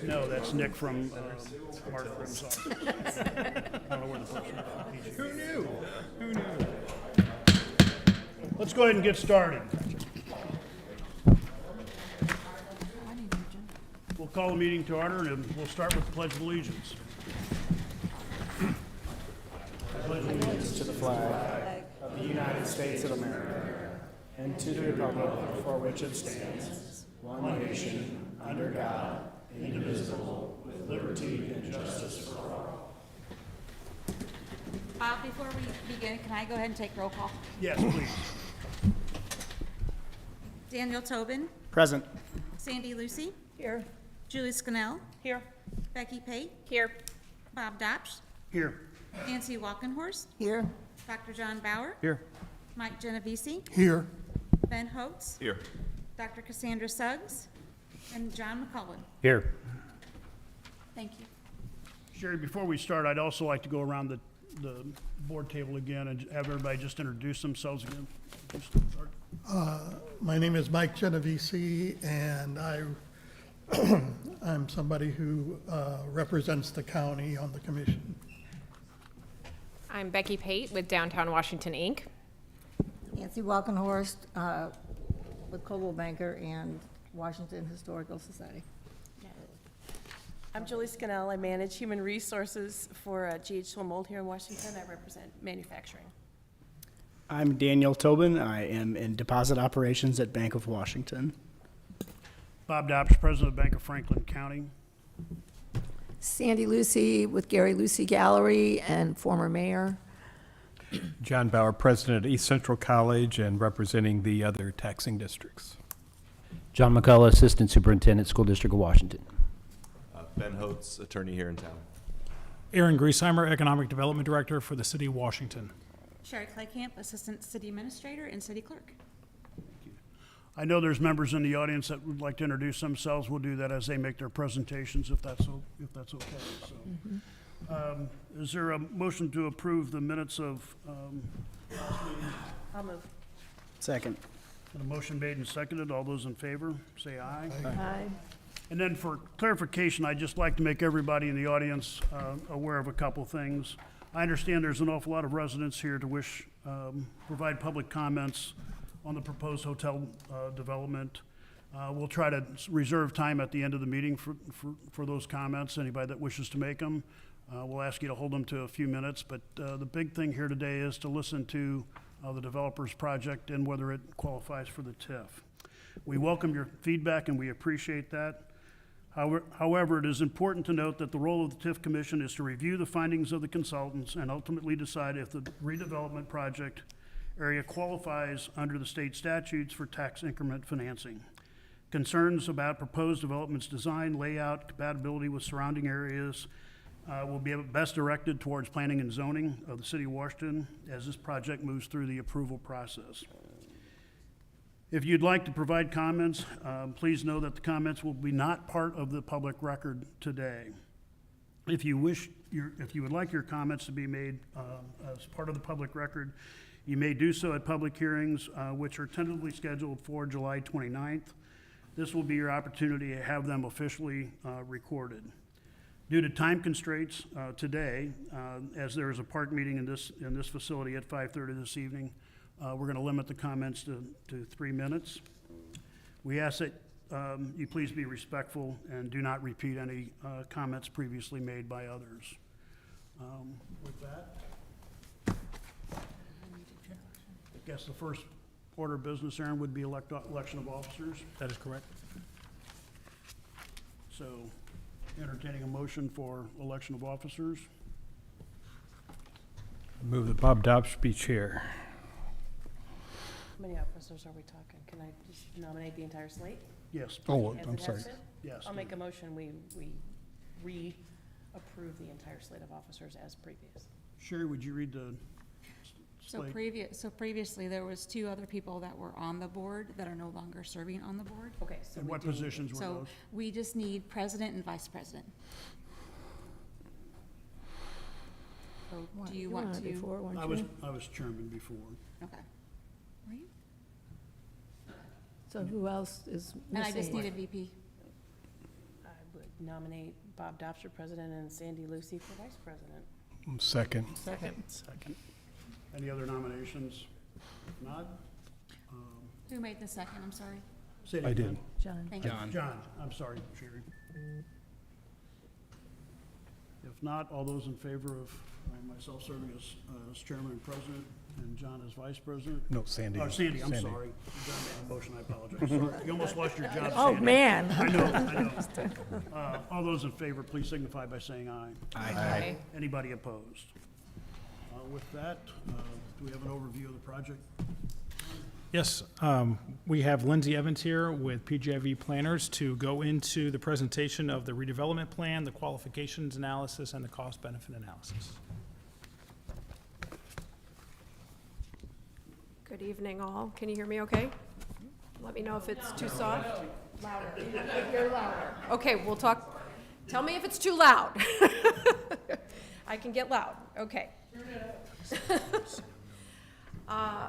No, that's Nick from Mark Grimm's office. I don't know where the person is. Who knew? Who knew? Let's go ahead and get started. We'll call the meeting to order, and we'll start with the Pledge of Allegiance. To the flag of the United States of America and to the republic for which it stands, one nation, under God, indivisible, with liberty and justice for all. Before we begin, can I go ahead and take roll call? Yes, please. Daniel Tobin, Present. Sandy Lucy, Here. Julie Scannell, Here. Becky Pate, Here. Bob Dopsch, Here. Nancy Walkenhorst, Here. Dr. John Bauer, Here. Mike Genovese, Here. Ben Holtz, Here. Dr. Cassandra Suggs, and John McCullen. Here. Thank you. Sherry, before we start, I'd also like to go around the board table again and have everybody just introduce themselves again. Just start. My name is Mike Genovese, and I'm somebody who represents the county on the commission. I'm Becky Pate with Downtown Washington, Inc. Nancy Walkenhorst with Coldwell Banker and Washington Historical Society. I'm Julie Scannell. I manage human resources for GH Mold here in Washington. I represent manufacturing. I'm Daniel Tobin. I am in deposit operations at Bank of Washington. Bob Dopsch, President of Bank of Franklin County. Sandy Lucy with Gary Lucy Gallery and former mayor. John Bauer, President at East Central College and representing the other taxing districts. John McCullough, Assistant Superintendent, School District of Washington. Ben Holtz, attorney here in town. Aaron Griesheimer, Economic Development Director for the City of Washington. Sherry Claycamp, Assistant City Administrator and City Clerk. I know there's members in the audience that would like to introduce themselves. We'll do that as they make their presentations, if that's okay. So, is there a motion to approve the minutes of last meeting? I'll move. Second. And a motion made and seconded. All those in favor, say aye. Aye. And then for clarification, I'd just like to make everybody in the audience aware of a couple things. I understand there's an awful lot of residents here to wish provide public comments on the proposed hotel development. We'll try to reserve time at the end of the meeting for those comments. Anybody that wishes to make them, we'll ask you to hold them to a few minutes. But the big thing here today is to listen to the developer's project and whether it qualifies for the TIF. We welcome your feedback and we appreciate that. However, it is important to note that the role of the TIF Commission is to review the findings of the consultants and ultimately decide if the redevelopment project area qualifies under the state statutes for tax increment financing. Concerns about proposed development's design, layout, compatibility with surrounding areas will be best directed towards planning and zoning of the City of Washington as this project moves through the approval process. If you'd like to provide comments, please know that the comments will be not part of the public record today. If you would like your comments to be made as part of the public record, you may do so at public hearings, which are tentatively scheduled for July 29th. This will be your opportunity to have them officially recorded. Due to time constraints today, as there is a park meeting in this facility at 5:30 this evening, we're going to limit the comments to 3 minutes. We ask that you please be respectful and do not repeat any comments previously made by others. With that, I guess the first order of business, Aaron, would be election of officers. That is correct. So, entertaining a motion for election of officers. Move that Bob Dopsch be chair. How many officers are we talking? Can I just nominate the entire slate? Yes. Oh, As I'm it sorry. has been? Yes. I'll make a motion, we re-approve the entire slate of officers as previous. Sherry, would you read the slate? So previously, there was 2 other people that were on the board that are no longer serving on the board. Okay, so And we what do- positions were So those? we just need president and vice president. So do you want to? Before, weren't I you? was chairman before. Okay. Were you? So who else is And I just missing? need a VP. I would nominate Bob Dobbs for president and Sandy Lucy for vice president. Second. Second. Any other nominations? If not? Who made the second, I'm sorry? Say it I again. did. John. Thank you. John, I'm sorry, Sherry. If not, all those in favor of myself serving as chairman and president and John as vice president? No, Sandy. Oh, Sandy, I'm sorry. John made the motion, I apologize. Sorry. You almost lost your job, Oh, Sandy. man. I know. All those in favor, please signify by saying aye. Aye. Anybody opposed? With that, do we have an overview of the project? Yes, we have Lindsay Evans here with PGIV Planners to go into the presentation of the redevelopment plan, the qualifications analysis, and the cost-benefit analysis. Good evening, all. Can you hear me okay? Let me know if it's too soft. Louder. You're louder. Okay, we'll talk. Tell me if it's too loud. I can get loud. Okay.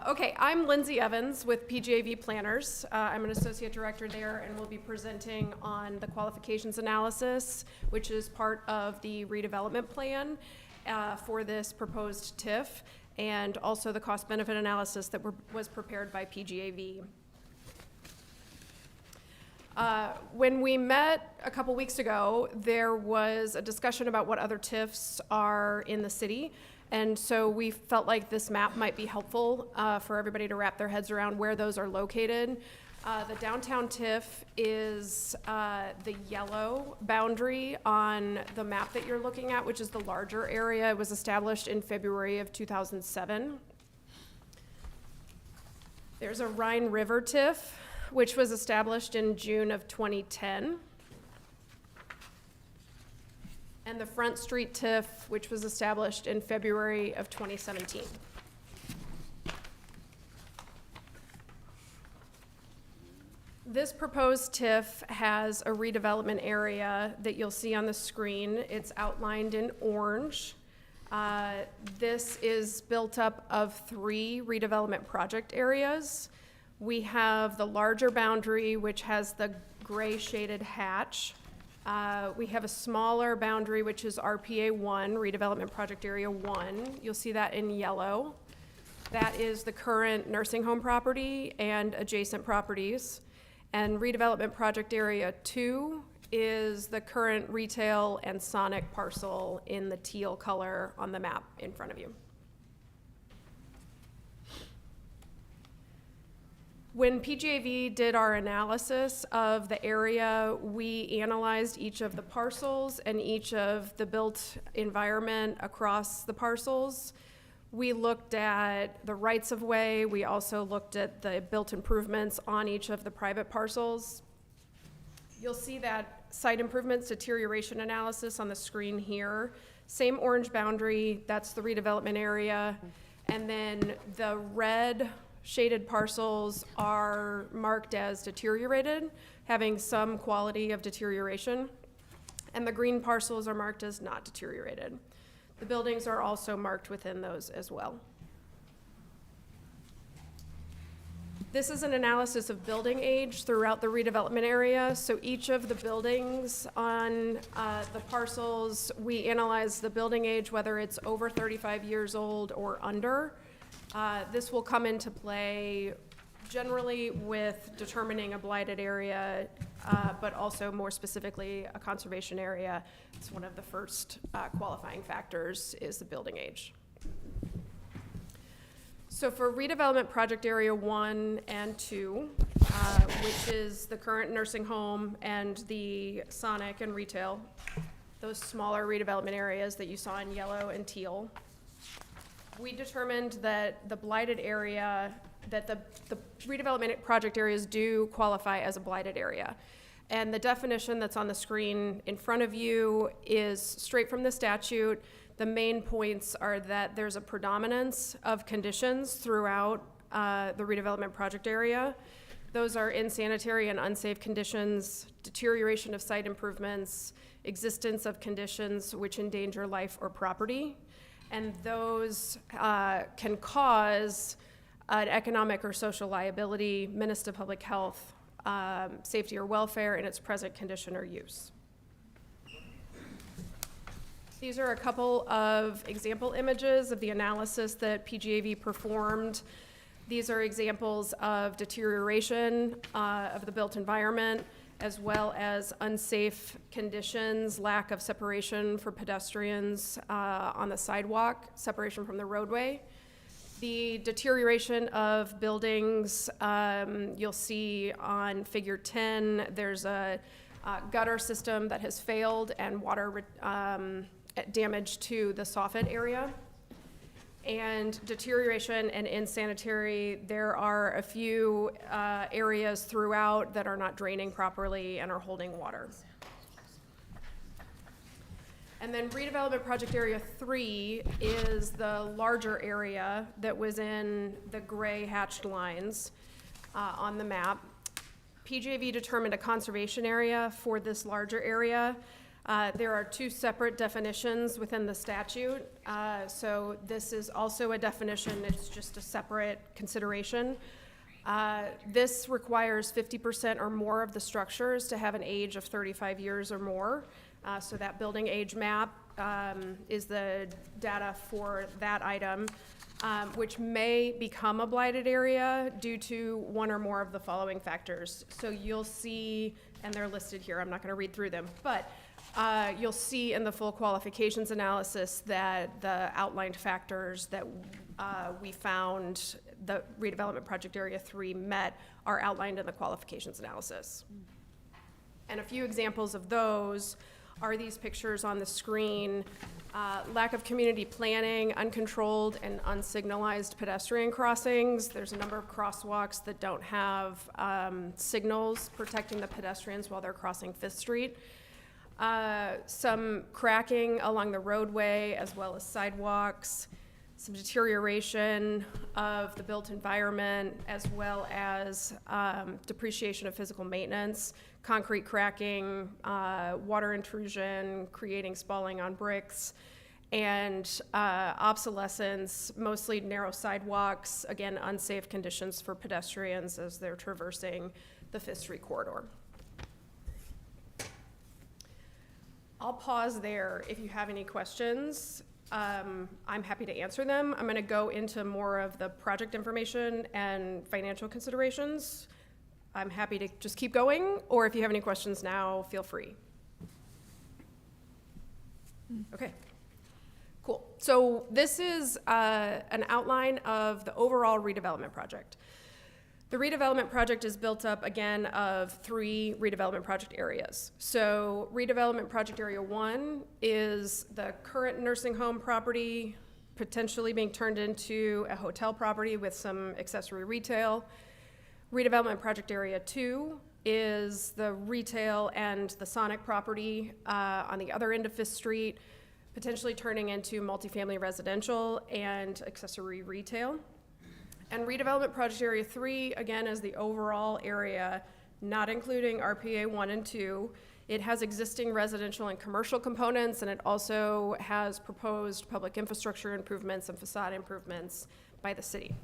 Okay, I'm Lindsay Evans with PGAV Planners. I'm an associate director there and will be presenting on the qualifications analysis, which is part of the redevelopment plan for this proposed TIF, and also the cost-benefit analysis that was prepared by PGAV. When we met a couple weeks ago, there was a discussion about what other TIFs are in the city. And so we felt like this map might be helpful for everybody to wrap their heads around where those are located. The downtown TIF is the yellow boundary on the map that you're looking at, which is the larger area. It was established in February of 2007. There's a Rhine River TIF, which was established in June of 2010. And the Front Street TIF, which was established in February of 2017. This proposed TIF has a redevelopment area that you'll see on the screen. It's outlined in orange. This is built up of 3 redevelopment project areas. We have the larger boundary, which has the gray shaded hatch. We have a smaller boundary, which is RPA 1, Redevelopment Project Area 1. You'll see that in yellow. That is the current nursing home property and adjacent properties. And Redevelopment Project Area 2 is the current retail and Sonic parcel in the teal color on the map in front of you. When PGAV did our analysis of the area, we analyzed each of the parcels and each of the built environment across the parcels. We looked at the rights of way. We also looked at the built improvements on each of the private parcels. You'll see that site improvements deterioration analysis on the screen here. Same orange boundary, that's the redevelopment area. And then the red shaded parcels are marked as deteriorated, having some quality of deterioration. And the green parcels are marked as not deteriorated. The buildings are also marked within those as well. This is an analysis of building age throughout the redevelopment area. So each of the buildings on the parcels, we analyze the building age, whether it's over 35 years old or under. This will come into play generally with determining a blighted area, but also more specifically a conservation area. It's one of the first qualifying factors is the building age. So for redevelopment project area 1 and 2, which is the current nursing home and the Sonic and retail, those smaller redevelopment areas that you saw in yellow and teal, we determined that the blighted area, that the redevelopment project areas do qualify as a blighted area. And the definition that's on the screen in front of you is straight from the statute. The main points are that there's a predominance of conditions throughout the redevelopment project area. Those are insanitary and unsafe conditions, deterioration of site improvements, existence of conditions which endanger life or property. And those can cause an economic or social liability, menace to public health, safety or welfare in its present condition or use. These are a couple of example images of the analysis that PGAV performed. These are examples of deterioration of the built environment, as well as unsafe conditions, lack of separation for pedestrians on the sidewalk, separation from the roadway. The deterioration of buildings, you'll see on figure 10, there's a gutter system that has failed and water damage to the soffit area. And deterioration and insanitary, there are a few areas throughout that are not draining properly and are holding water. And then redevelopment project area 3 is the larger area that was in the gray hatched lines on the map. PGAV determined a conservation area for this larger area. There are two separate definitions within the statute. So this is also a definition, it's just a separate consideration. This requires 50% or more of the structures to have an age of 35 years or more. So that building age map is the data for that item, which may become a blighted area due to one or more of the following factors. So you'll see, and they're listed here, I'm not going to read through them, but you'll see in the full qualifications analysis that the outlined factors that we found the redevelopment project area 3 met are outlined in the qualifications analysis. And a few examples of those are these pictures on the screen. Lack of community planning, uncontrolled and unsignalized pedestrian crossings. There's a number of crosswalks that don't have signals protecting the pedestrians while they're crossing 5th Street. Some cracking along the roadway as well as sidewalks, some deterioration of the built environment, as well as depreciation of physical maintenance, concrete cracking, water intrusion, creating spalling on bricks, and obsolescence, mostly narrow sidewalks, again, unsafe conditions for pedestrians as they're traversing the 5th Street corridor. I'll pause there if you have any questions. I'm happy to answer them. I'm going to go into more of the project information and financial considerations. I'm happy to just keep going, or if you have any questions now, feel free. Okay, cool. So this is an outline of the overall redevelopment project. The redevelopment project is built up, again, of 3 redevelopment project areas. So redevelopment project area 1 is the current nursing home property, potentially being turned into a hotel property with some accessory retail. Redevelopment project area 2 is the retail and the Sonic property on the other end of 5th Street, potentially turning into multifamily residential and accessory retail. And redevelopment project area 3, again, is the overall area, not including RPA 1 and 2. It has existing residential and commercial components, and it also has proposed public infrastructure improvements and facade improvements by the city.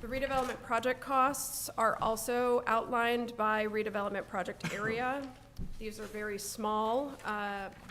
The redevelopment project costs are also outlined by redevelopment project area. These are very small,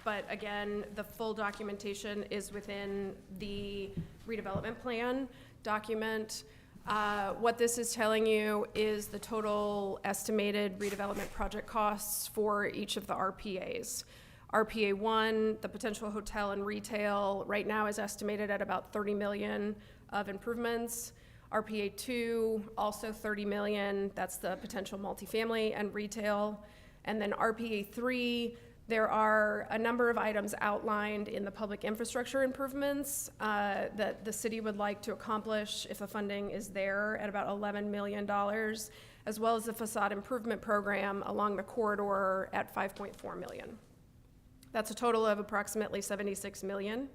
but again, the full documentation is within the redevelopment plan document. What this is telling you is the total estimated redevelopment project costs for each of the RPAs. RPA 1, the potential hotel and retail, right now is estimated at about 30 million of improvements. RPA 2, also 30 million, that's the potential multifamily and retail. And then RPA 3, there are a number of items outlined in the public infrastructure improvements that the city would like to accomplish if the funding is there at about $11 million, as well as the facade improvement program along the corridor at 5.4 million. That's a total of approximately 76 million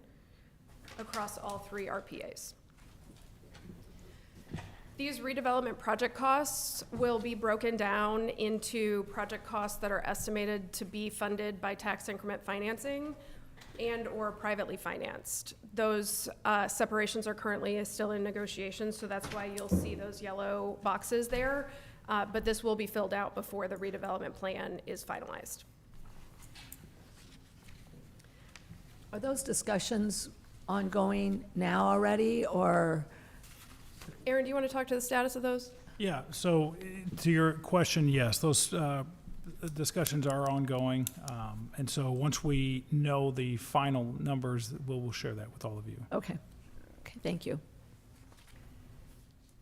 across all 3 RPAs. These redevelopment project costs will be broken down into project costs that are estimated to be funded by tax increment financing and or privately financed. Those separations are currently still in negotiation, so that's why you'll see those yellow boxes there, but this will be filled out before the redevelopment plan is finalized. Are those discussions ongoing now already, or? Aaron, do you want to talk to the status of those? Yeah, so to your question, yes, those discussions are ongoing. And so once we know the final numbers, we'll share that with all of you. Okay, okay, thank you.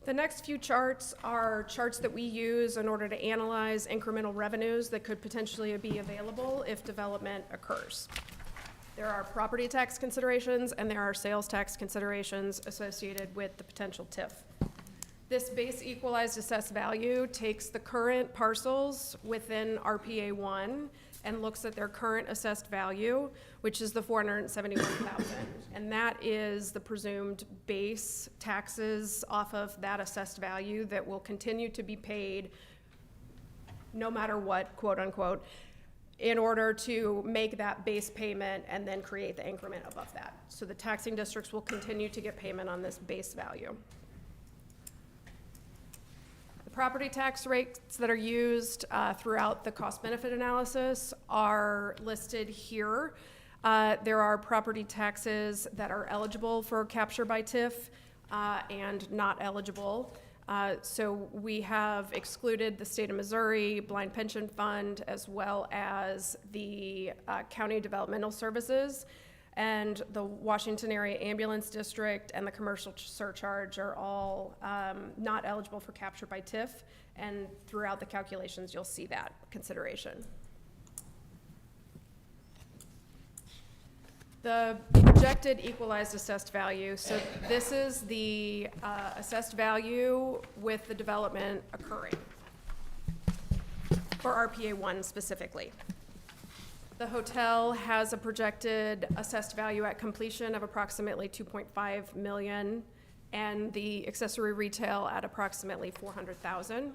The next few charts are charts that we use in order to analyze incremental revenues that could potentially be available if development occurs. There are property tax considerations and there are sales tax considerations associated with the potential TIF. This base equalized assessed value takes the current parcels within RPA 1 and looks at their current assessed value, which is the 471,000. And that is the presumed base taxes off of that assessed value that will continue to be paid no matter what, quote unquote, in order to make that base payment and then create the increment above that. So the taxing districts will continue to get payment on this base value. Property tax rates that are used throughout the cost-benefit analysis are listed here. There are property taxes that are eligible for capture by TIF and not eligible. So we have excluded the state of Missouri Blind Pension Fund as well as the County Developmental Services. And the Washington Area Ambulance District and the commercial surcharge are all not eligible for capture by TIF. And throughout the calculations, you'll see that consideration. The projected equalized assessed value. So this is the assessed value with the development occurring for RPA 1 specifically. The hotel has a projected assessed value at completion of approximately 2.5 million, and the accessory retail at approximately 400,000.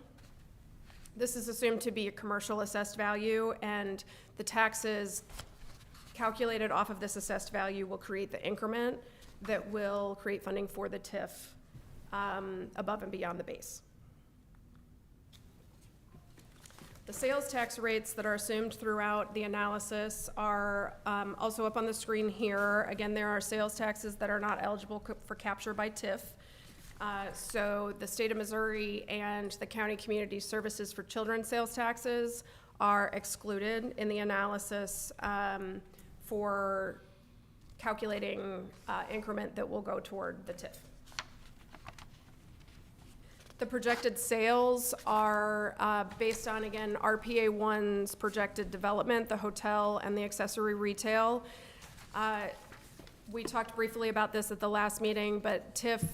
This is assumed to be a commercial assessed value, and the taxes calculated off of this assessed value will create the increment that will create funding for the TIF above and beyond the base. The sales tax rates that are assumed throughout the analysis are also up on the screen here. Again, there are sales taxes that are not eligible for capture by TIF. So the state of Missouri and the County Community Services for Children sales taxes are excluded in the analysis for calculating increment that will go toward the TIF. The projected sales are based on, again, RPA 1's projected development, the hotel and the accessory retail. We talked briefly about this at the last meeting, but TIF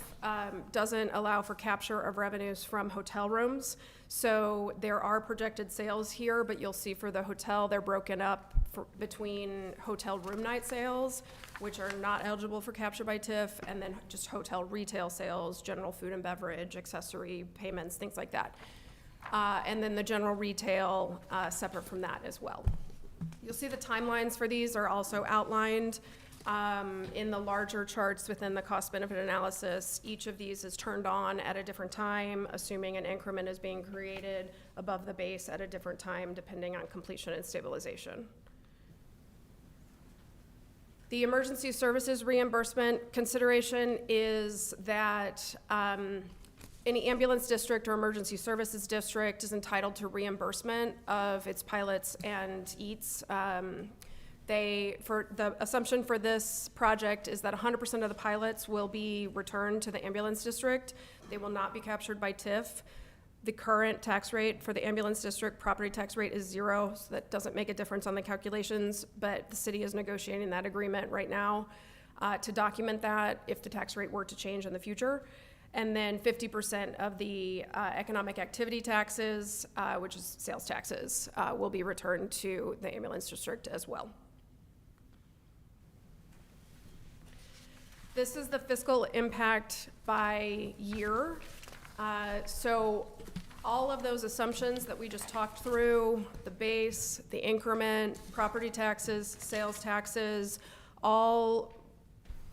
doesn't allow for capture of revenues from hotel rooms. So there are projected sales here, but you'll see for the hotel, they're broken up between hotel room night sales, which are not eligible for capture by TIF, and then just hotel retail sales, general food and beverage, accessory payments, things like that. And then the general retail separate from that as well. You'll see the timelines for these are also outlined in the larger charts within the cost-benefit analysis. Each of these is turned on at a different time, assuming an increment is being created above the base at a different time, depending on completion and stabilization. The emergency services reimbursement consideration is that any ambulance district or emergency services district is entitled to reimbursement of its pilots and EATs. The assumption for this project is that 100% of the pilots will be returned to the ambulance district. They will not be captured by TIF. The current tax rate for the ambulance district property tax rate is 0, so that doesn't make a difference on the calculations, but the city is negotiating that agreement right now to document that if the tax rate were to change in the future. And then 50% of the economic activity taxes, which is sales taxes, will be returned to the ambulance district as well. This is the fiscal impact by year. So all of those assumptions that we just talked through, the base, the increment, property taxes, sales taxes, all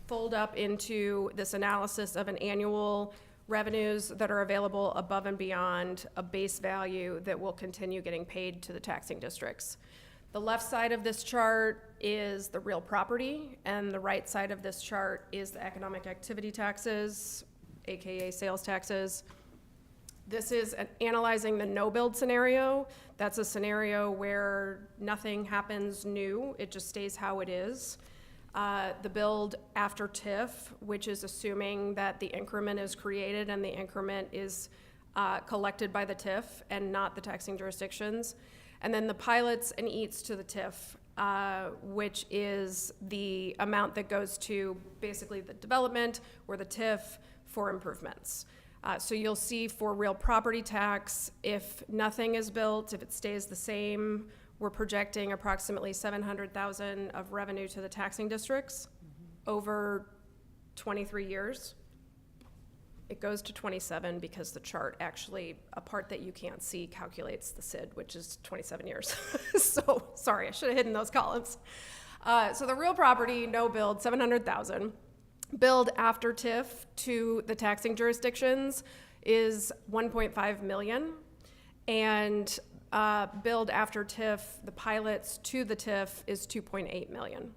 fold up into this analysis of an annual revenues that are available above and beyond a base value that will continue getting paid to the taxing districts. The left side of this chart is the real property, and the right side of this chart is the economic activity taxes, AKA sales taxes. This is analyzing the no-build scenario. That's a scenario where nothing happens new, it just stays how it is. The build after TIF, which is assuming that the increment is created and the increment is collected by the TIF and not the taxing jurisdictions. And then the pilots and eats to the TIF, which is the amount that goes to basically the development or the TIF for improvements. So you'll see for real property tax, if nothing is built, if it stays the same, we're projecting approximately $700,000 of revenue to the taxing districts over 23 years. It goes to 27 because the chart actually, a part that you can't see calculates the SID, which is 27 years. So, sorry, I should have hidden those columns. So the real property, no build, 700,000. Build after TIF to the taxing jurisdictions is 1.5 million. And build after TIF, the pilots to the TIF is 2.8 million.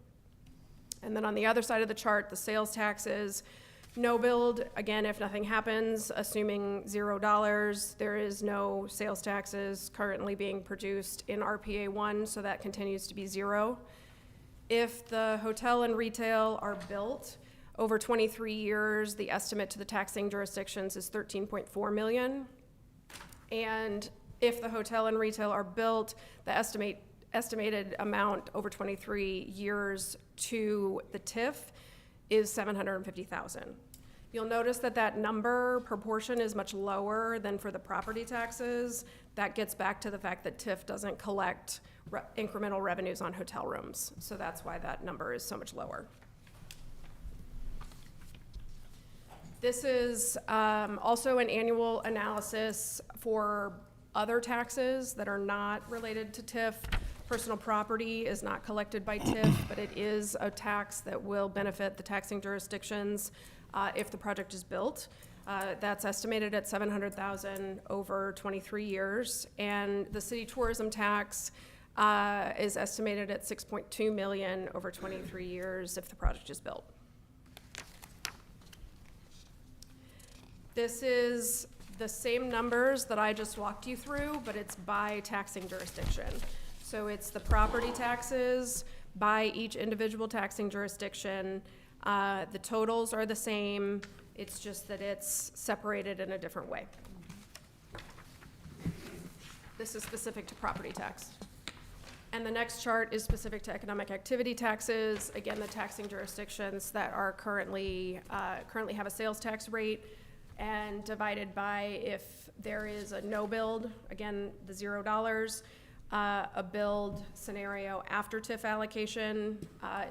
And then on the other side of the chart, the sales taxes, no build, again, if nothing happens, assuming $0, there is no sales taxes currently being produced in RPA 1, so that continues to be 0. If the hotel and retail are built over 23 years, the estimate to the taxing jurisdictions is 13.4 million. And if the hotel and retail are built, the estimated amount over 23 years to the TIF is 750,000. You'll notice that that number proportion is much lower than for the property taxes. That gets back to the fact that TIF doesn't collect incremental revenues on hotel rooms. So that's why that number is so much lower. This is also an annual analysis for other taxes that are not related to TIF. Personal property is not collected by TIF, but it is a tax that will benefit the taxing jurisdictions if the project is built. That's estimated at $700,000 over 23 years. And the city tourism tax is estimated at $6.2 million over 23 years if the project is built. This is the same numbers that I just walked you through, but it's by taxing jurisdiction. So it's the property taxes by each individual taxing jurisdiction. The totals are the same, it's just that it's separated in a different way. This is specific to property tax. And the next chart is specific to economic activity taxes. Again, the taxing jurisdictions that are currently have a sales tax rate, and divided by if there is a no build, again, the $0. A build scenario after TIF allocation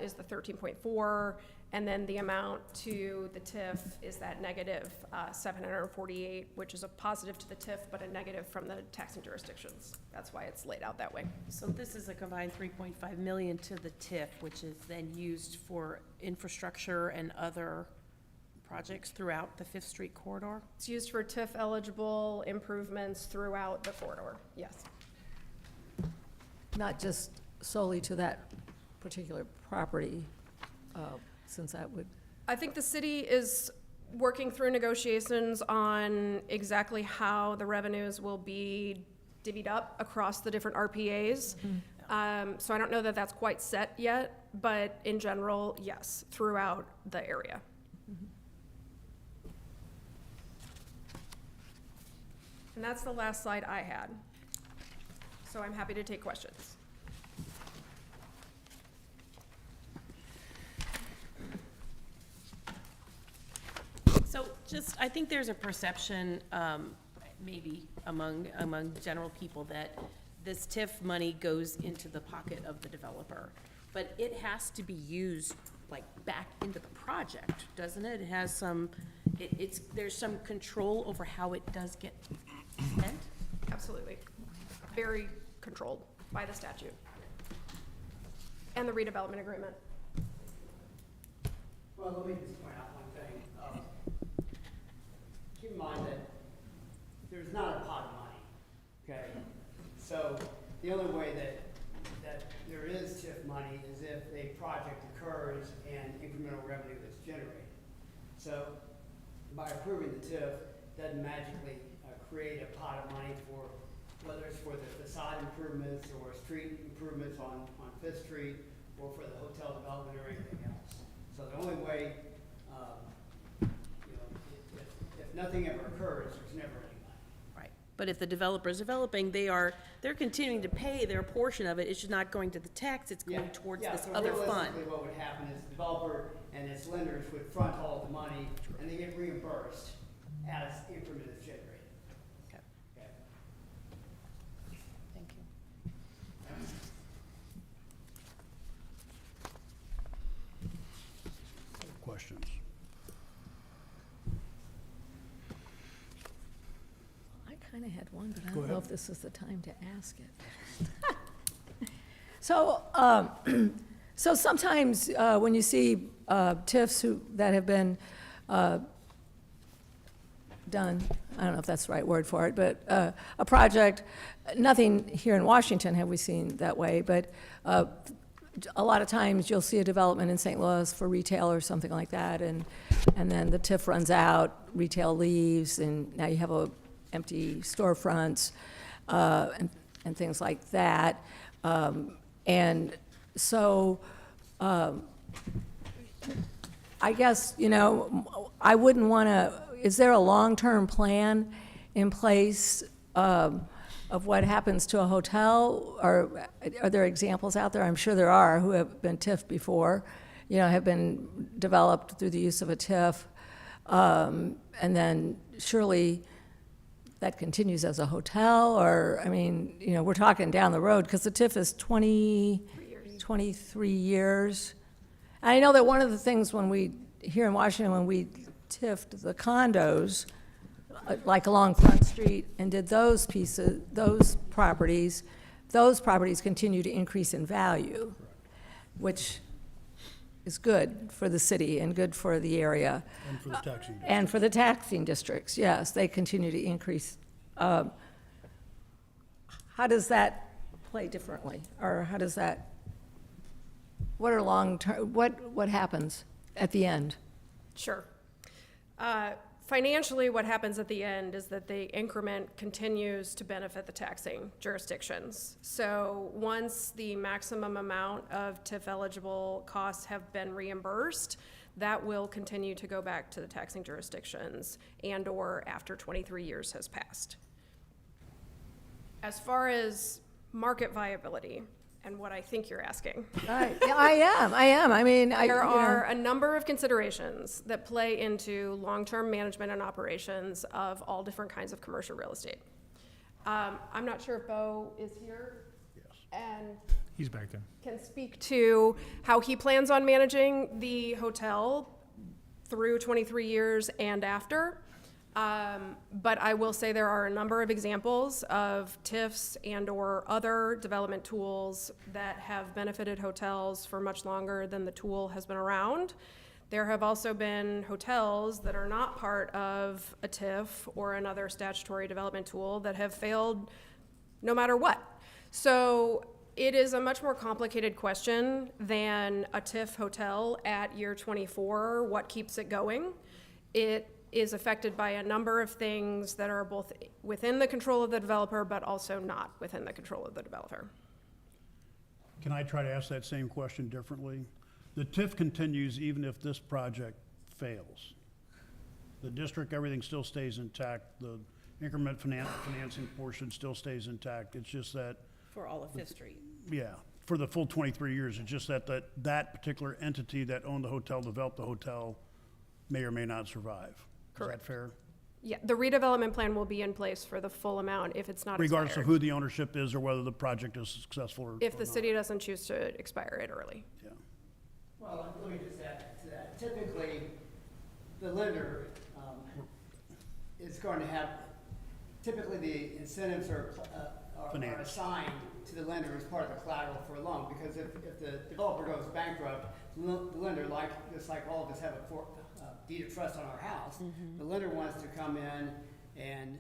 is the 13.4, and then the amount to the TIF is that negative 748, which is a positive to the TIF, but a negative from the taxing jurisdictions. That's why it's laid out that way. So this is a combined 3.5 million to the TIF, which is then used for infrastructure and other projects throughout the Fifth Street corridor? It's used for TIF eligible improvements throughout the corridor, yes. Not just solely to that particular property, since that would... I think the city is working through negotiations on exactly how the revenues will be divvied up across the different RPAs. So I don't know that that's quite set yet, but in general, yes, throughout the area. And that's the last slide I had. So I'm happy to take questions. So just, I think there's a perception, maybe among general people, that this TIF money goes into the pocket of the developer. But it has to be used like back into the project, doesn't it? It has some, there's some control over how it does get spent? Absolutely. Very controlled by the statute and the redevelopment agreement. Well, let me just point out one thing. Keep in mind that there's not a pot of money, okay? So the only way that there is TIF money is if a project occurs and incremental revenue is generated. So by approving the TIF, doesn't magically create a pot of money for, whether it's for the facade improvements or street improvements on Fifth Street or for the hotel development or anything else. So the only way, if nothing ever occurs, there's never any money. Right. But if the developer is developing, they're continuing to pay their portion of it. It's just not going to the tax, it's going towards this So other fund. realistically, what would happen is the developer and its lenders would front all the money and they get reimbursed as increment is generated. Okay. Okay. Thank you. Questions? I kind of had one, but I Go don't know ahead. if this is the time to ask it. So, so sometimes when you see TIFs that have been done, I don't know if that's the right word for it, but a project, nothing here in Washington have we seen that way, but a lot of times you'll see a development in St. Louis for retail or something like that, and then the TIF runs out, retail leaves, and now you have empty storefronts and things like that. And so I guess, I wouldn't want to, is there a long-term plan in place of what happens to a hotel? Or are there examples out there? I'm sure there are who have been TIF before, have been developed through the use of a TIF. And then surely that continues as a hotel, or, we're talking down the road, because the TIF is 23 years. And I know that one of the things here in Washington, when we TIFed the condos, like along Front Street, and did those properties continue to increase in value, which is good for the city and good for the area. And for the taxing district. And for the taxing districts, yes, they continue to increase. How does that play differently? Or what are long-term, what happens at the end? Sure. Financially, what happens at the end is that the increment continues to benefit the taxing jurisdictions. So once the maximum amount of TIF-eligible costs have been reimbursed, that will continue to go back to the taxing jurisdictions and/or after 23 years has passed. As far as market viability, and what I think you're asking. I am. There are a number of considerations that play into long-term management and operations of all different kinds of commercial real estate. I'm not sure if Bo is here. Yes. And He's back there. can speak to how he plans on managing the hotel through 23 years and after. But I will say there are a number of examples of TIFs and/or other development tools that have benefited hotels for much longer than the tool has been around. There have also been hotels that are not part of a TIF or another statutory development tool that have failed no matter what. So it is a much more complicated question than a TIF hotel at year 24, what keeps it going. It is affected by a number of things that are both within the control of the developer, but also not within the control of the developer. Can I try to ask that same question differently? The TIF continues even if this project fails. The district, everything still stays intact. The increment financing portion still stays intact. It's just that, For all of Fifth Street. yeah, for the full 23 years, it's just that that particular entity that owned the hotel, developed the hotel, may or may not survive. Correct. Is that fair? Yeah, the redevelopment plan will be in place for the full amount if it's not Regardless of expired. who the ownership is or whether the project is successful or If the not. city doesn't choose to expire it early. Yeah. Well, let me just add to that. Typically, the lender is going to have, typically the incentives are Finance. assigned to the lender as part of the collateral for a loan, because if the developer goes bankrupt, the lender, just like all of us have a deed of trust on our house, the lender wants to come in and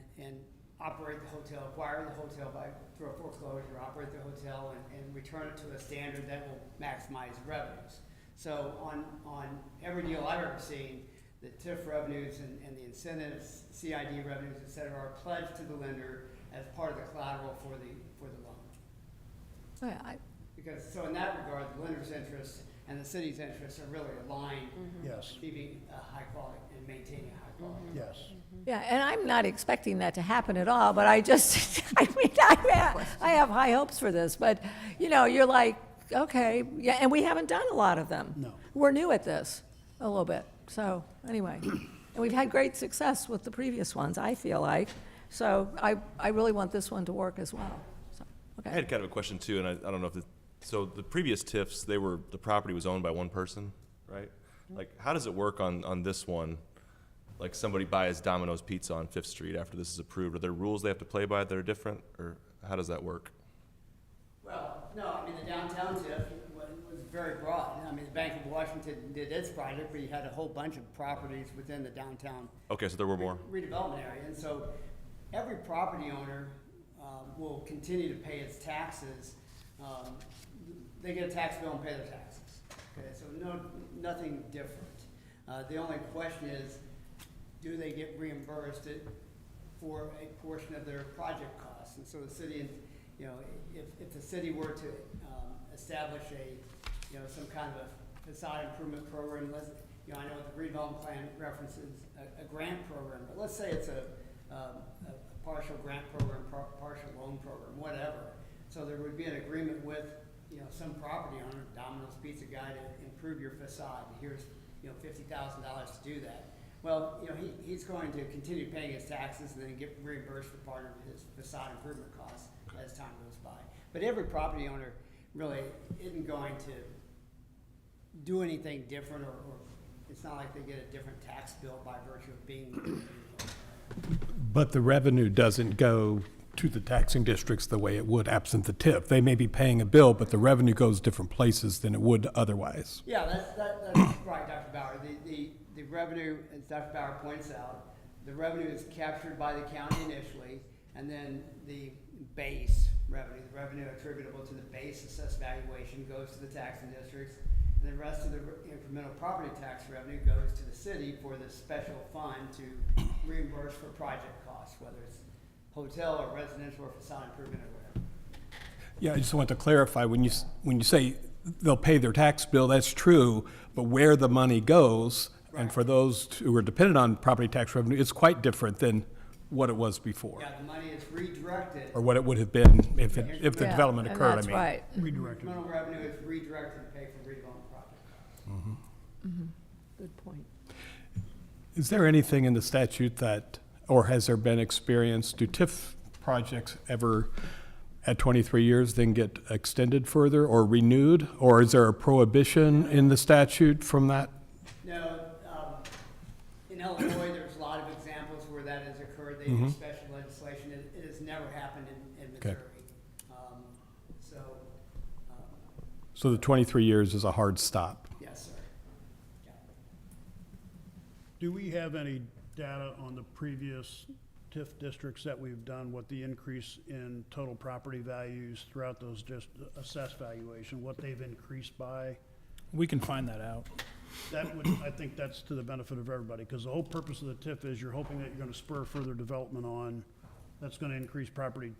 operate the hotel, acquire the hotel through a foreclosure, operate the hotel, and return it to a standard that will maximize revenues. So on every deal I've ever seen, the TIF revenues and the incentives, CID revenues, et cetera, are pledged to the lender as part of the collateral for the loan. Oh, yeah, Because, so in that regard, the lender's interests and the city's interests are really aligned. Yes. Keeping a high quality and maintaining a high quality. Yes. yeah, and I'm not expecting that to happen at all, but I just, I mean, I have high hopes for this, but, you know, you're like, okay, yeah, and we haven't done a lot of them. No. We're new at this, a little bit, so, anyway. And we've had great success with the previous ones, I feel like, so I really want this one to work as well, so, I okay. had kind of a question too, and I don't know if so the previous TIFs, the property was owned by one person, right? Like, how does it work on this one? Like, somebody buys Domino's Pizza on 5th Street after this is approved. Are there rules they have to play by that are different, or how does that work? Well, no, I mean, the downtown TIF was very broad. I mean, the Bank of Washington did its project, but you had a whole bunch of properties within the downtown Okay, so there were more. redevelopment area. And so every property owner will continue to pay its taxes. They get a tax bill and pay their taxes. Okay, so nothing different. The only question is, do they get reimbursed for a portion of their project costs? And so the city, you know, if the city were to establish some kind of a facade improvement program, I know the redevelopment plan references a grant program, but let's say it's a partial grant program, partial loan program, whatever. So there would be an agreement with, some property owner, Domino's Pizza guy, to improve your facade. Here's, $50,000 to do that. Well, he's going to continue paying his taxes and then get reimbursed for part of his facade improvement costs as time goes by. But every property owner really isn't going to do anything different, or it's not like they get a different tax bill by virtue of being. But the revenue doesn't go to the taxing districts the way it would absent the TIF. They may be paying a bill, but the revenue goes different places than it would otherwise. Yeah, that's right, Dr. Bauer. The revenue, as Dr. Bauer points out, the revenue is captured by the county initially, and then the base revenue, the revenue attributable to the base assessed valuation, goes to the taxing districts, and the rest of the incremental property tax revenue goes to the city for the special fund to reimburse for project costs, whether it's hotel or residential or facade improvement or whatever. Yeah, I just want to clarify, when you say they'll pay their tax bill, that's true, but where the money goes, and for those who are dependent on property tax revenue, it's quite different than what it was before. Yeah, the money is redirected. Or what it would have been if the Yeah, development and occurred, I that's mean. right. Redirected. Incremental revenue is redirected to pay for redevelopment project costs. Good point. Is there anything in the statute that, or has there been experience, do TIF projects ever at 23 years then get extended further or renewed? Or is there a prohibition in the statute from that? No, in Illinois, there's a lot of examples where that has occurred. They use special legislation. It has never happened in Missouri. Okay. So, So the 23 years is a hard stop. yes, sir. Yeah. Do we have any data on the previous TIF districts that we've done, what the increase in total property values throughout those just assessed valuation, what they've increased by? We can find that out. That would, I think that's to the benefit of everybody, because the whole purpose of the TIF is you're hoping that you're gonna spur further development on, that's gonna increase property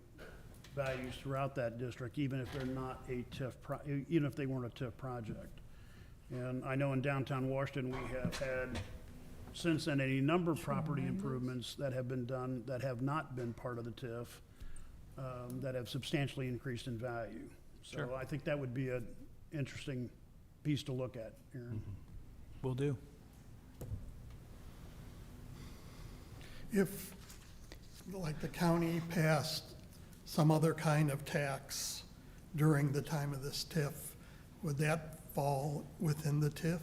values throughout that district, even if they're not a TIF, even if they weren't a TIF project. And I know in downtown Washington, we have had, since then, any number of property improvements that have been done that have not been part of the TIF, that have substantially increased in value. So I think that would be an interesting piece to look at, Aaron. Will do. If, like, the county passed some other kind of tax during the time of this TIF, would that fall within the TIF?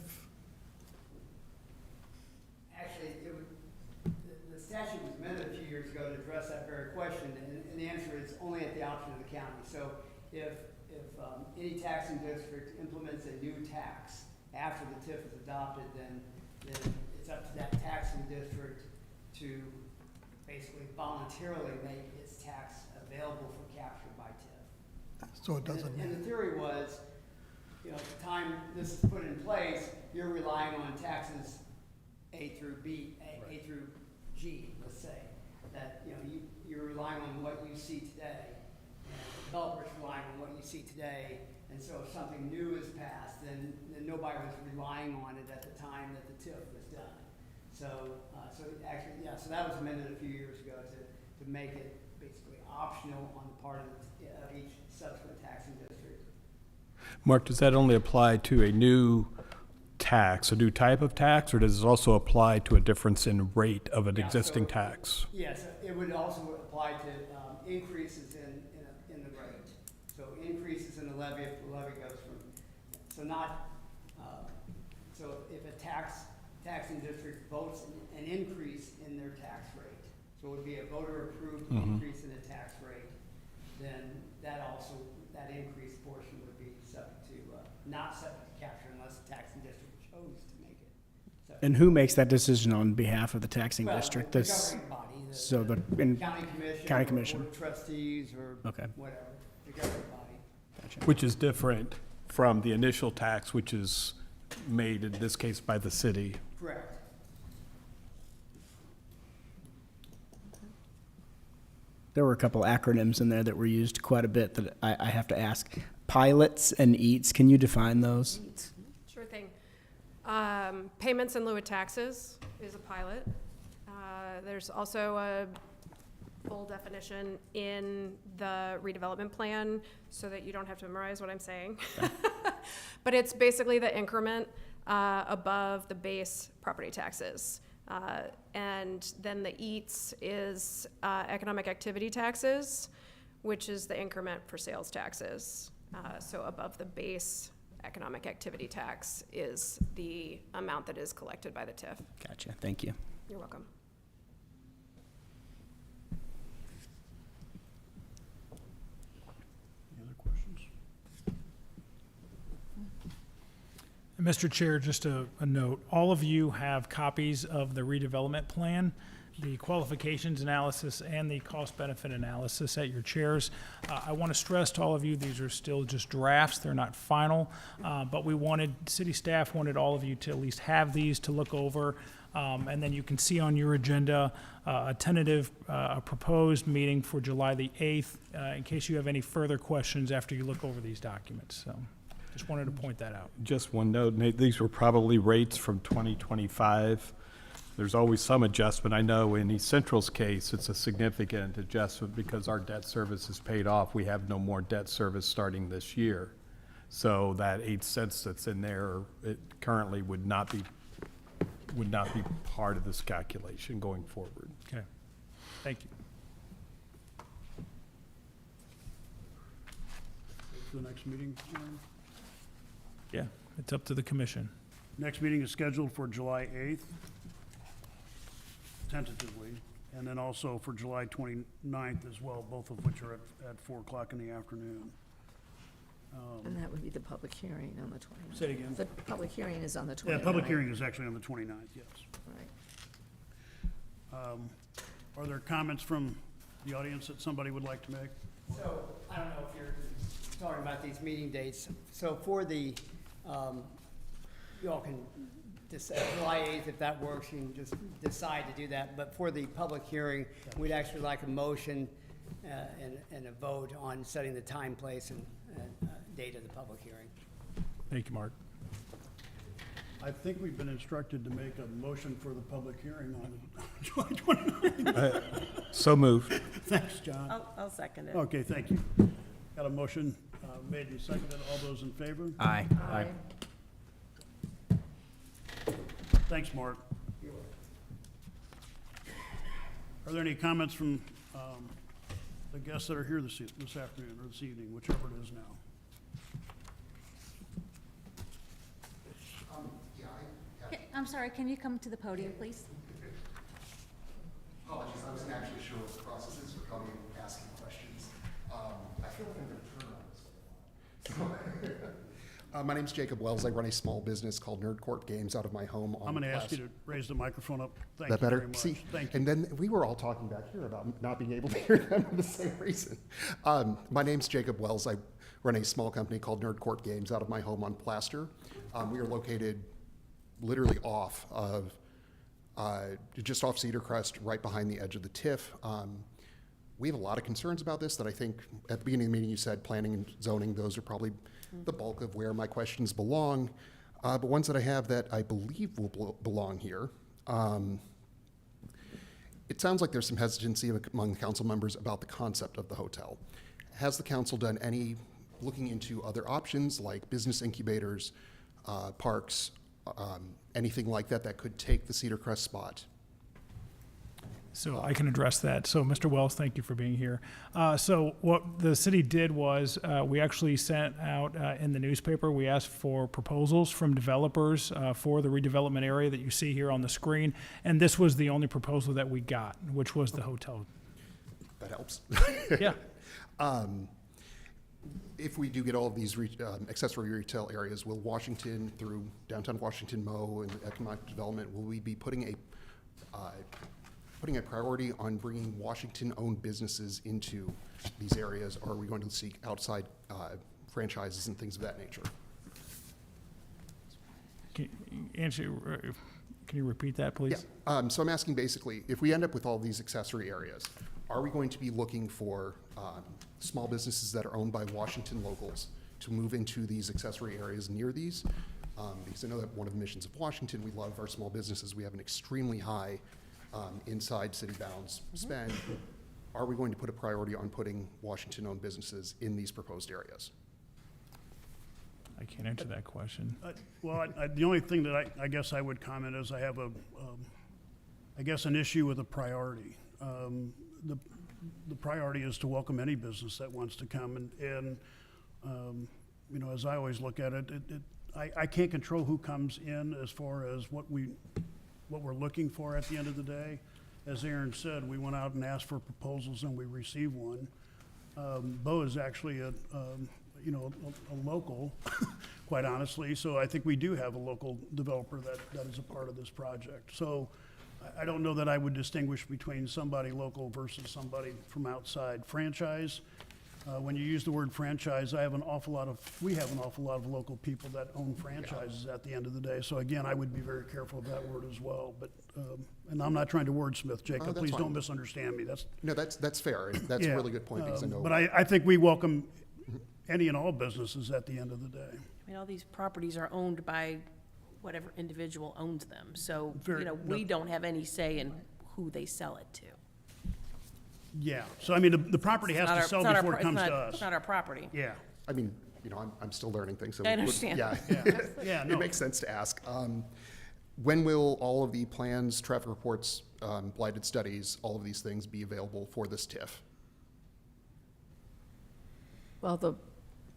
Actually, the statute was amended a few years ago to address that very question, and the answer is only at the option of the county. So if any taxing district implements a new tax after the TIF is adopted, then it's up to that taxing district to basically voluntarily make its tax available for capture by TIF. So it doesn't, And the theory was, you know, at the time this is put in place, you're relying on taxes A through B, A through G, let's say. That, you know, you're relying on what you see today. And the developer's relying on what you see today. And so if something new is passed, then nobody was relying on it at the time that the TIF was done. So, actually, yeah, so that was amended a few years ago to make it basically optional on the part of each subsequent taxing district. Mark, does that only apply to a new tax, a new type of tax, or does it also apply to a difference in rate of an existing tax? Yes, it would also apply to increases in the rate. So increases in the levy if the levy goes from, so if a taxing district votes an increase in their tax rate, so it would be a voter-approved increase in the tax rate, then that increased portion would be subject to, not subject to capture unless the taxing district chose to make it. So, And who makes that decision on behalf of the taxing district? The This, governing body, so the county commission. county commission. Or board of trustees or Okay. whatever, the governing body. Gotcha. Which is different from the initial tax, which is made in this case by the city. Correct. There were a couple acronyms in there that were used quite a bit that I have to ask. Pilots and EATs, can you define those? Sure thing. Payments in lieu of taxes is a pilot. There's also a full definition in the redevelopment plan so that you don't have to memorize what I'm saying. But it's basically the increment above the base property taxes. And then the EATs is economic activity taxes, which is the increment for sales taxes. So above the base economic activity tax is the amount that is collected by the TIF. Gotcha, thank you. You're welcome. Any other questions? Mr. Chair, just a note, all of you have copies of the redevelopment plan, the qualifications analysis, and the cost-benefit analysis at your chairs. I want to stress to all of you, these are still just drafts, they're not final, but city staff wanted all of you to at least have these to look over, and then you can see on your agenda a tentative, proposed meeting for July the 8th, in case you have any further questions after you look over these documents, so. Just wanted to point that out. Just one note, Nate, these were probably rates from 2025. There's always some adjustment. I know in East Central's case, it's a significant adjustment because our debt service is paid off. We have no more debt service starting this year. So that 8 cents that's in there, it currently would not be part of this calculation going forward. Okay, thank you. To the next meeting. Yeah, it's up to the commission. Next meeting is scheduled for July 8th, tentatively, and then also for July 29th as well, both of which are at 4 o'clock in the afternoon. And that would be the public hearing on the 29th. Say it again. The public hearing is on the 29th. Yeah, public hearing is actually on the 29th, yes. Right. Are there comments from the audience that somebody would like to make? So, I don't know if you're talking about these meeting dates. So for the, you all can decide, July 8th, if that works, you can just decide to do that. But for the public hearing, we'd actually like a motion and a vote on setting the time, place, and date of the public hearing. Thank you, Mark. I think we've been instructed to make a motion for the public hearing on July 29th. So moved. Thanks, John. I'll second it. Okay, thank you. Got a motion made and seconded. All those in favor? Aye. Aye. Thanks, Mark. Are there any comments from the guests that are here this afternoon or this evening, whichever it is now? I'm sorry, can you come to the podium, please? Apologies, I wasn't actually sure what the process is for coming and asking questions. I feel like I'm going to turn on this. My name's Jacob Wells. I run a small business called Nerd Court Games out of my home on I'm gonna ask Placer. you to raise the microphone up. Thank That you better? very much. See, Thank you. and then we were all talking back here about not being able to hear them for the same reason. My name's Jacob Wells. I run a small company called Nerd Court Games out of my home on Plaster. We are located literally off of, just off Cedar Crest, right behind the edge of the TIF. We have a lot of concerns about this that I think at the beginning of the meeting you said planning and zoning, those are probably the bulk of where my questions belong. But ones that I have that I believe will belong here. It sounds like there's some hesitancy among the council members about the concept of the hotel. Has the council done any looking into other options like business incubators, parks, anything like that that could take the Cedar Crest spot? So I can address that. So, Mr. Wells, thank you for being here. So what the city did was we actually sent out in the newspaper, we asked for proposals from developers for the redevelopment area that you see here on the screen. And this was the only proposal that we got, which was the hotel. That helps. Yeah. If we do get all of these accessory retail areas, will Washington, through downtown Washington Mo and economic development, will we be putting a priority on bringing Washington-owned businesses into these areas, or are we going to seek outside franchises and things of that nature? Can you repeat that, please? Yeah. So I'm asking basically, if we end up with all these accessory areas, are we going to be looking for small businesses that are owned by Washington locals to move into these accessory areas near these? Because I know that one of the missions of Washington, we love our small businesses. We have an extremely high inside city bounds spend. Are we going to put a priority on putting Washington-owned businesses in these proposed areas? I can't answer that question. Well, the only thing that I guess I would comment is I have I guess an issue with a priority. The priority is to welcome any business that wants to come, and you know, as I always look at it, I can't control who comes in as far as what we're looking for at the end of the day. As Aaron said, we went out and asked for proposals and we received one. Bo is actually a local, quite honestly, so I think we do have a local developer that is a part of this project. So I don't know that I would distinguish between somebody local versus somebody from outside. Franchise, when you use the word franchise, we have an awful lot of local people that own franchises at the end of the day. So again, I would be very careful of that word as well. But and I'm not trying to wordsmith, Jacob. that's Please fine. don't misunderstand me. That's fair. That's Yeah, a really good point because I know. But I think we welcome any and all businesses at the end of the day. I mean, all these properties are owned by whatever individual owns them. So, Very- we don't have any say in who they sell it to. Yeah. So I mean, the property has It's not to our- sell it's not our before it pro- comes it's to not- us. It's not our property. Yeah. I mean, I'm still learning things. So I understand. Yeah. Yeah, no. It makes sense to ask. When will all of the plans, traffic reports, blighted studies, all of these things be available for this TIF? Well, the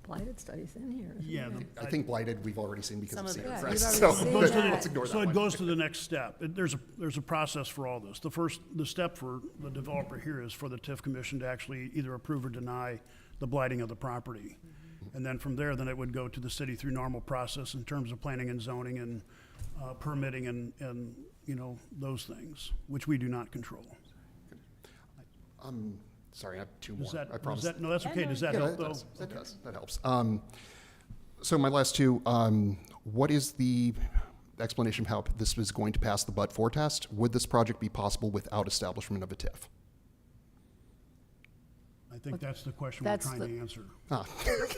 blighted study's in here. isn't Yeah. it? I think blighted we've already seen because Some of of Cedar it. Yeah, Crest. you've So already seen let's that. ignore that So it one. goes to the next step. There's a process for all this. The step for the developer here is for the TIF commission to actually either approve or deny the blighting of the property. And then from there, then it would go to the city through normal process in terms of planning and zoning and permitting and, you know, those things, which we do not control. Sorry, I have two Does more. that, I promise. no, that's okay. Does that Yeah, help that though? does. That does. That helps. So my last two, what is the explanation of how this is going to pass the but-for test? Would this project be possible without establishment of a TIF? I think that's the question we're That's trying the- to answer. Ah.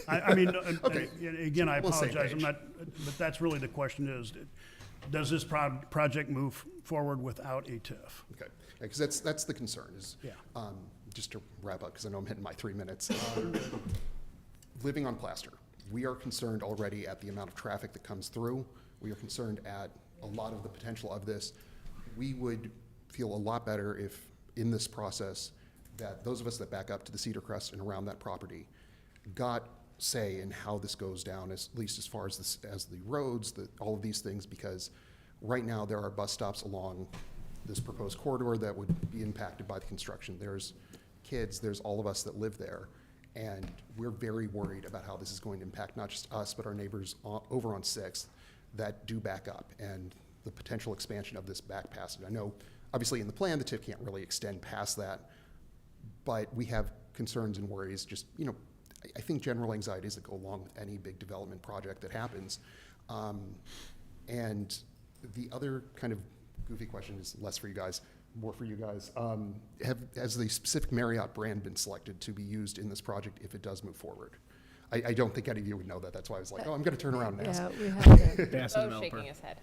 I mean, Okay. again, I We're on the same apologize, I'm page. not, but that's really the question is, does this project move forward without a TIF? Okay, because that's the concern is, Yeah. just to wrap up, because I know I'm hitting my 3 minutes. Living on Plaster, we are concerned already at the amount of traffic that comes through. We are concerned at a lot of the potential of this. We would feel a lot better if, in this process, that those of us that back up to the Cedar Crest and around that property got say in how this goes down, at least as far as the roads, all of these things, because right now there are bus stops along this proposed corridor that would be impacted by the construction. There's kids, there's all of us that live there, And we're very worried about how this is going to impact not just us, but our neighbors over on 6th that do back up, and the potential expansion of this back passage. I know, obviously, in the plan, the TIF can't really extend past that, but we have concerns and worries, just, you know, I think general anxieties that go along with any big development project that happens. And the other kind of goofy question is less for you guys, more for you guys. Has the specific Marriott brand been selected to be used in this project if it does move forward? I don't think any of you would know that. That's why I was like, oh, I'm going to turn around and ask. Yeah, we have to. Bo's shaking his head.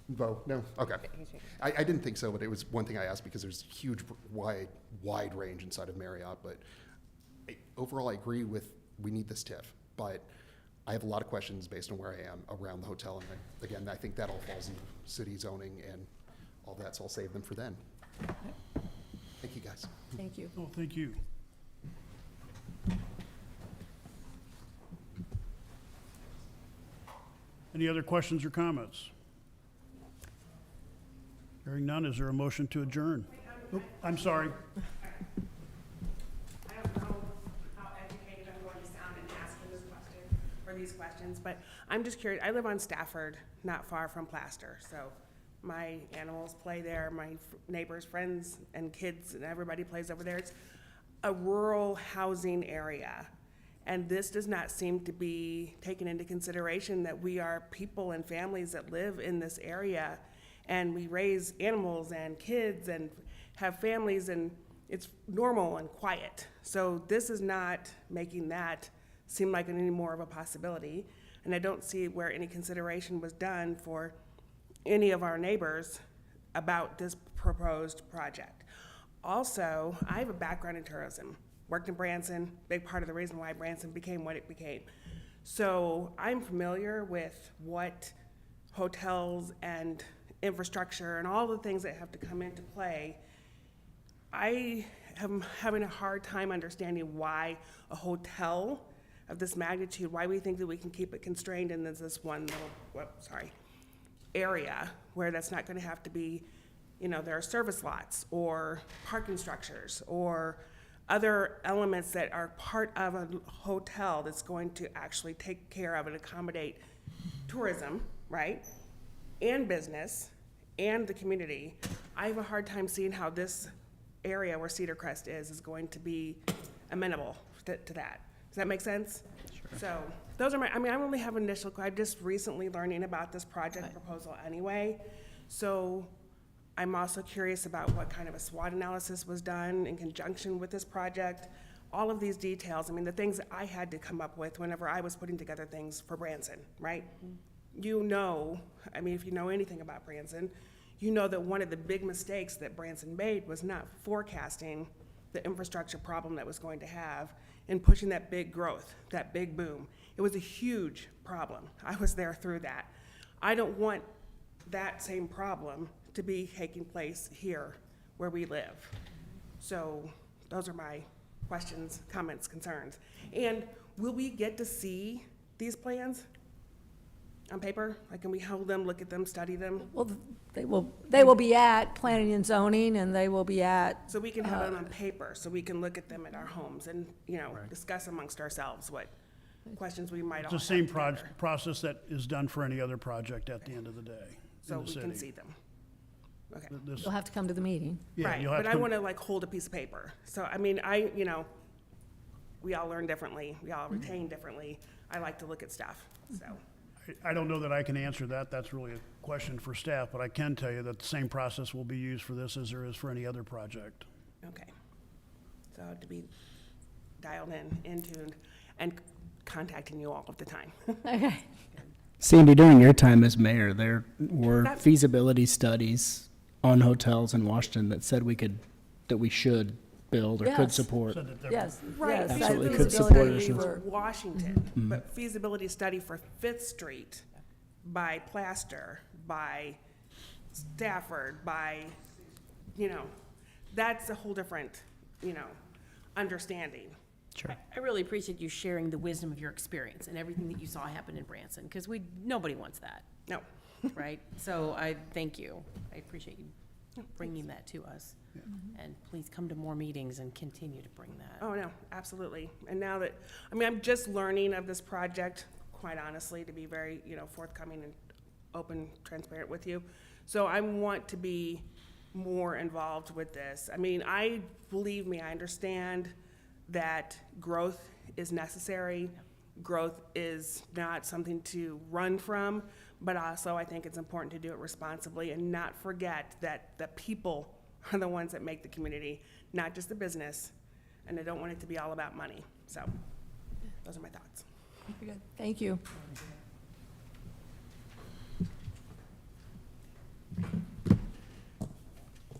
Bo, no? Okay. He's shaking. I didn't think so, but it was one thing I asked because there's a huge, wide range inside of Marriott. But overall, I agree with we need this TIF. But I have a lot of questions based on where I am around the hotel. And again, I think that all falls into city zoning and all that, so I'll save them for then. Thank you, guys. Thank you. Oh, thank you. Any other questions or comments? Hearing none, is there a motion to adjourn? Oh, I'm sorry. I don't know how educated I'm going to sound in asking this question, or these questions, but I'm just curious. I live on Stafford, not far from Plaster, so my animals play there, my neighbors, friends, and kids, and everybody plays over there. It's a rural housing area, and this does not seem to be taken into consideration that we are people and families that live in this area, and we raise animals and kids and have families, and it's normal and quiet. So this is not making that seem like any more of a possibility, and I don't see where any consideration was done for any of our neighbors about this proposed project. Also, I have a background in tourism, worked in Branson, big part of the reason why Branson became what it became. So I'm familiar with what hotels and infrastructure and all the things that have to come into play. I am having a hard time understanding why a hotel of this magnitude, why we think that we can keep it constrained in this one little, area where that's not going to have to be, you know, there are service lots or parking structures or other elements that are part of a hotel that's going to actually take care of and accommodate tourism, right? And business and the community. I have a hard time seeing how this area where Cedar Crest is going to be amenable to that. Does that make sense? Sure. So those are my, I mean, I only have initial, I'm just recently learning about this project proposal anyway. So I'm also curious about what kind of a SWOT analysis was done in conjunction with this project. All of these details, I mean, the things that I had to come up with whenever I was putting together things for Branson, right? You know, I mean, if you know anything about Branson, you know that one of the big mistakes that Branson made was not forecasting the infrastructure problem that was going to have and pushing that big growth, that big boom. It was a huge problem. I was there through that. I don't want that same problem to be taking place here where we live. So those are my questions, comments, concerns. And will we get to see these plans on paper? Like, can we hold them, look at them, study them? Well, they will be at planning and zoning, and they will be at. So we can have them on paper, so we can look at them at our homes and, you know, discuss amongst ourselves what questions we might all have It's the same together. process that is done for any other project at the end of the day. So in the we can city. see them. Okay. This- You'll have to come to the meeting. yeah, Right, you'll have but to I come- want to like hold a piece of paper. So, I mean, you know, we all learn differently, we all retain differently. I like to look at stuff, so. I don't know that I can answer that. That's really a question for staff, but I can tell you that the same process will be used for this as there is for any other project. Okay. So to be dialed in tuned, and contacting you all of the time. Okay. Sandy, during your time as mayor, there were That- feasibility studies on hotels in Washington that said that we should build or could Yes. support. Said that there- Yes, Right, yes. Absolutely that could feasibility support feasibility it. for Washington, but feasibility study for Fifth Street by Plaster, by Stafford, by, you know, that's a whole different, you know, understanding. Sure. I really appreciate you sharing the wisdom of your experience and everything that you saw happen in Branson, because nobody wants that, No, right? So I thank you. I appreciate you bringing that to us. And please come to more meetings and continue to bring that. Oh, no, absolutely. And now that, I mean, I'm just learning of this project, quite honestly, to be very, forthcoming and open, transparent with you. So I want to be more involved with this. I mean, believe me, I understand that growth is necessary. Growth is not something to run from, but also I think it's important to do it responsibly and not forget that the people are the ones that make the community, not just the business. And I don't want it to be all about money. So those are my thoughts. Thank you.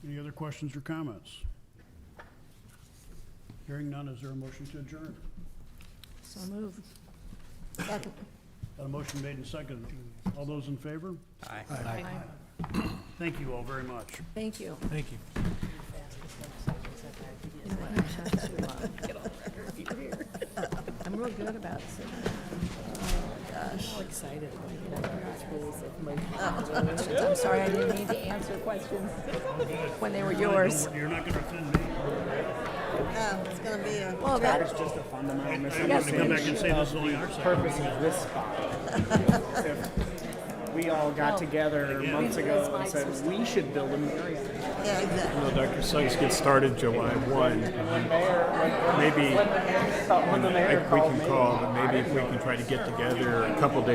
Any other questions or comments? Hearing none, is there a motion to adjourn? So move. Got a motion made and seconded. All those in favor? Aye. Thank you all very much. Thank you. Thank you. I'm real good about sitting. I'm excited. I'm sorry, I didn't mean to answer questions when they were yours. You're not going to offend me. It's gonna be a. Well, that, It's just a fundamental I'm going to come back and misunderstanding say this is only our side. purpose of this spot. If we all got together months ago and said, we should build a Marriott. Yeah, exactly. Dr. Sykes gets started July 1. Maybe, When the mayor we called can me, call, but maybe I if we didn't can know. try to get together a couple days